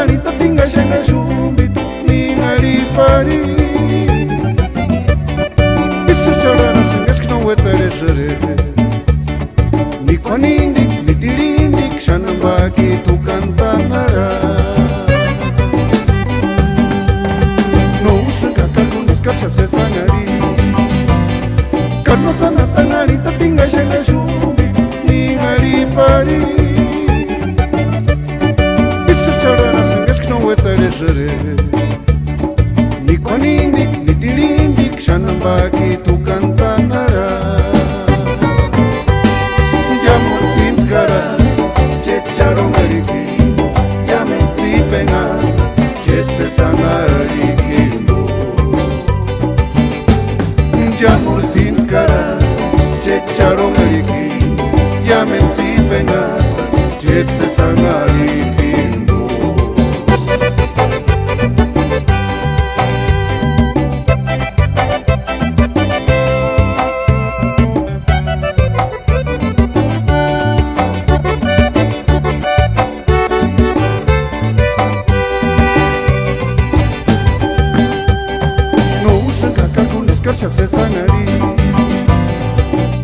tanganita tingashenga shumbitu ningalipari isucharana sengeskina weteleshere nikwanindik nitilindik shanambaki tukantanara nousengakaluniskasha sesangari kanosana tanganita tingashenga shumbitu ningalipari nikwanindik nitilindik shanambaki tukantanara jamurtinskaras checharongaliki yamentsipengas chetsesangalikimbo jamurtinskaras checharongaliki yamentsipengas chetsesangalikimbo Karsha sesangari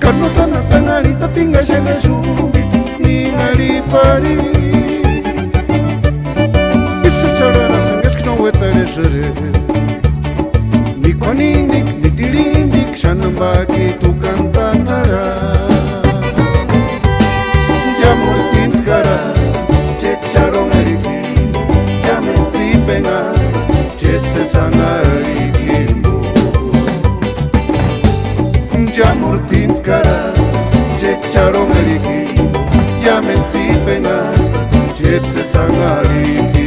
kanosana tanganita tingashenga shumbitu ningalipari isucharana sengeskina weteleshere nikwanindik nitilindik shanambaki tukantanara jamurtinskaras checharongaliki yamentsipengas chetsesangaliki jamurtinskaras checharongaliki yamentsipengas chetsesangaliki